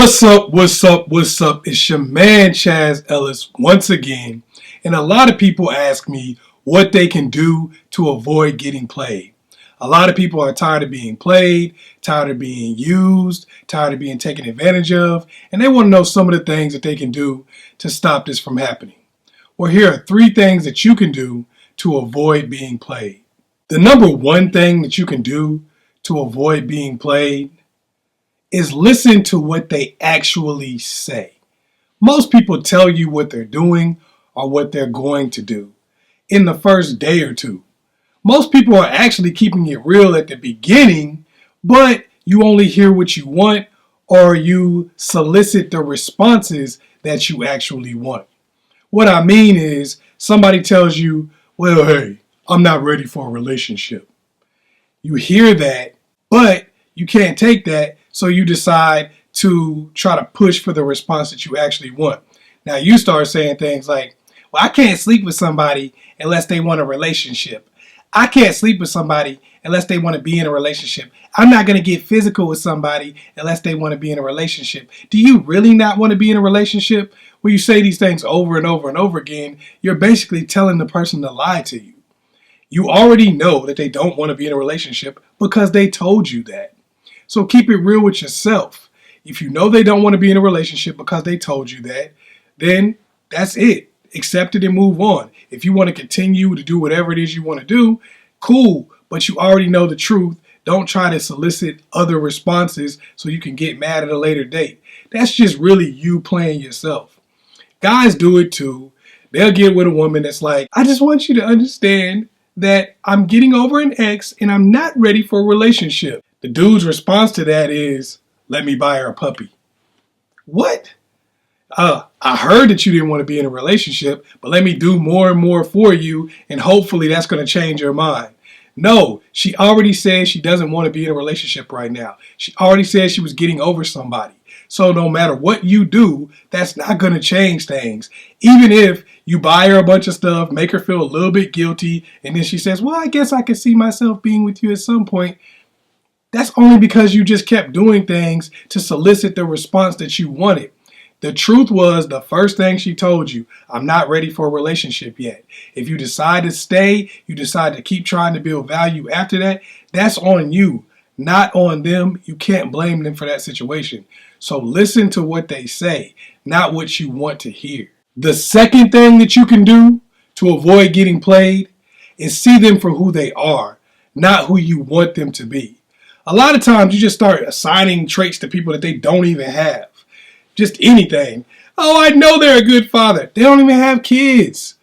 What's up, what's up, what's up? It's your man Chaz Ellis once again. And a lot of people ask me what they can do to avoid getting played. A lot of people are tired of being played, tired of being used, tired of being taken advantage of, and they want to know some of the things that they can do to stop this from happening. Well, here are 3 things that you can do to avoid being played. The number 1 thing that you can do to avoid being played is listen to what they actually say. Most people tell you what they're doing or what they're going to do in the first day or two. Most people are actually keeping it real at the beginning, but you only hear what you want or you solicit the responses that you actually want. What I mean is somebody tells you, well, hey, I'm not ready for a relationship. You hear that, but you can't take that, so you decide to try to push for the response that you actually want. Now you start saying things like, well, I can't sleep with somebody unless they want a relationship. I can't sleep with somebody unless they want to be in a relationship. I'm not going to get physical with somebody unless they want to be in a relationship. Do you really not want to be in a relationship? When you say these things over and over and over again, you're basically telling the person to lie to you. You already know that they don't want to be in a relationship because they told you that. So keep it real with yourself. If you know they don't want to be in a relationship because they told you that, then that's it. Accept it and move on. If you want to continue to do whatever it is you want to do, cool. But you already know the truth. Don't try to solicit other responses so you can get mad at a later date. That's just really you playing yourself. Guys do it too. They'll get with a woman that's like, I just want you to understand that I'm getting over an ex and I'm not ready for a relationship. The dude's response to that is, let me buy her a puppy. What? I heard that you didn't want to be in a relationship, but let me do more and more for you, and hopefully that's going to change your mind. No, she already said she doesn't want to be in a relationship right now. She already said she was getting over somebody. So no matter what you do, that's not going to change things. Even if you buy her a bunch of stuff, make her feel a little bit guilty, and then she says, well, I guess I could see myself being with you at some point. That's only because you just kept doing things to solicit the response that you wanted. The truth was the first thing she told you, I'm not ready for a relationship yet. If you decide to stay, you decide to keep trying to build value after that, that's on you, not on them. You can't blame them for that situation. So listen to what they say, not what you want to hear. The second thing that you can do to avoid getting played is see them for who they are, not who you want them to be. A lot of times you just start assigning traits to people that they don't even have. Just anything. Oh, I know they're a good father. They don't even have kids.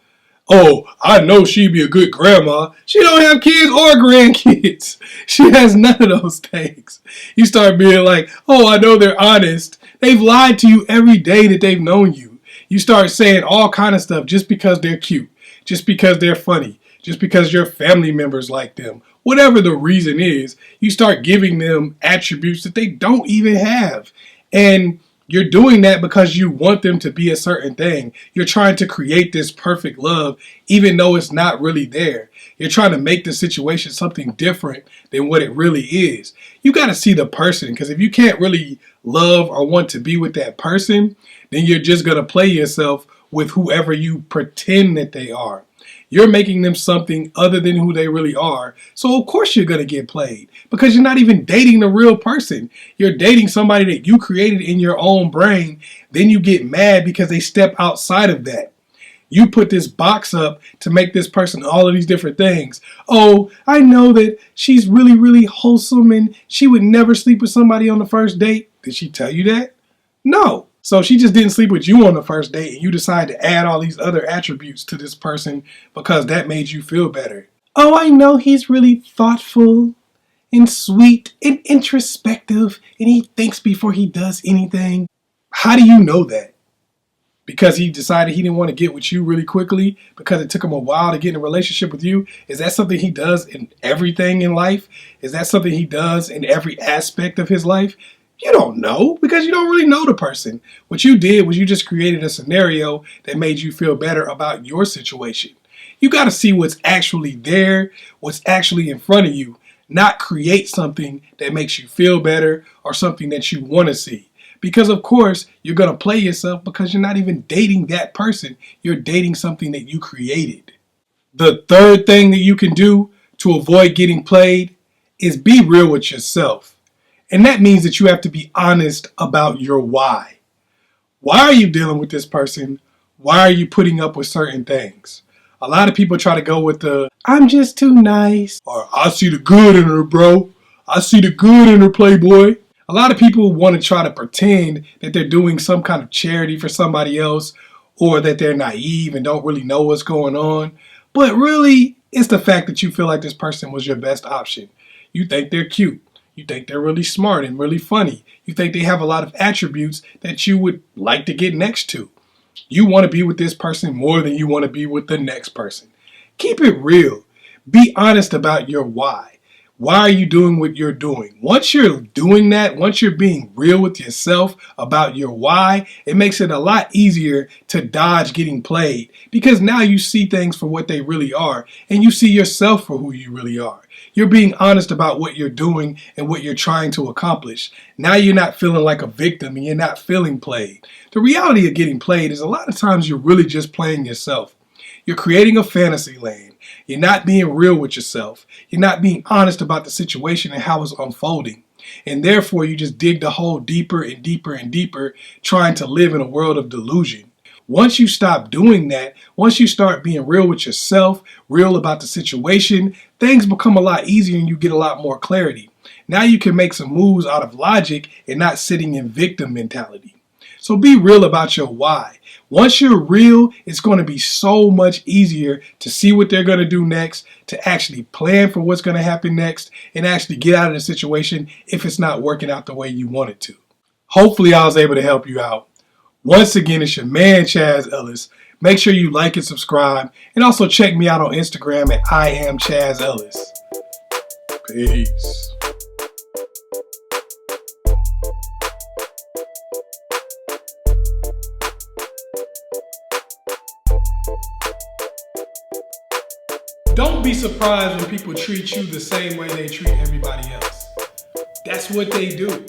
Oh, I know she'd be a good grandma. She don't have kids or grandkids. She has none of those things. You start being like, oh, I know they're honest. They've lied to you every day that they've known you. You start saying all kind of stuff just because they're cute, just because they're funny, just because your family members like them. Whatever the reason is, you start giving them attributes that they don't even have. And you're doing that because you want them to be a certain thing. You're trying to create this perfect love, even though it's not really there. You're trying to make the situation something different than what it really is. You got to see the person, because if you can't really love or want to be with that person, then you're just going to play yourself with whoever you pretend that they are. You're making them something other than who they really are. So of course you're going to get played because you're not even dating the real person. You're dating somebody that you created in your own brain. Then you get mad because they step outside of that. You put this box up to make this person all of these different things. Oh, I know that she's really, really wholesome and she would never sleep with somebody on the first date. Did she tell you that? No. So she just didn't sleep with you on the first date and you decide to add all these other attributes to this person because that made you feel better. Oh, I know he's really thoughtful and sweet and introspective and he thinks before he does anything. How do you know that? Because he decided he didn't want to get with you really quickly because it took him a while to get in a relationship with you? Is that something he does in everything in life? Is that something he does in every aspect of his life? You don't know because you don't really know the person. What you did was you just created a scenario that made you feel better about your situation. You got to see what's actually there, what's actually in front of you, not create something that makes you feel better or something that you want to see. Because of course, you're going to play yourself because you're not even dating that person. You're dating something that you created. The third thing that you can do to avoid getting played is be real with yourself. And that means that you have to be honest about your why. Why are you dealing with this person? Why are you putting up with certain things? A lot of people try to go with the, I'm just too nice, or I see the good in her, bro. I see the good in her, playboy. A lot of people want to try to pretend that they're doing some kind of charity for somebody else, or that they're naive and don't really know what's going on. But really, it's the fact that you feel like this person was your best option. You think they're cute. You think they're really smart and really funny. You think they have a lot of attributes that you would like to get next to. You want to be with this person more than you want to be with the next person. Keep it real. Be honest about your why. Why are you doing what you're doing? Once you're doing that, once you're being real with yourself about your why, it makes it a lot easier to dodge getting played, because now you see things for what they really are and you see yourself for who you really are. You're being honest about what you're doing and what you're trying to accomplish. Now you're not feeling like a victim and you're not feeling played. The reality of getting played is a lot of times you're really just playing yourself. You're creating a fantasy land. You're not being real with yourself. You're not being honest about the situation and how it's unfolding. And therefore, you just dig the hole deeper and deeper and deeper, trying to live in a world of delusion. Once you stop doing that, once you start being real with yourself, real about the situation, things become a lot easier and you get a lot more clarity. Now you can make some moves out of logic and not sitting in victim mentality. So be real about your why. Once you're real, it's going to be so much easier to see what they're going to do next, to actually plan for what's going to happen next, and actually get out of the situation if it's not working out the way you want it to. Hopefully I was able to help you out. Once again, it's your man, Chaz Ellis. Make sure you like and subscribe, and also check me out on Instagram at @IamChazZellis. Peace. Don't be surprised when people treat you the same way they treat everybody else. That's what they do.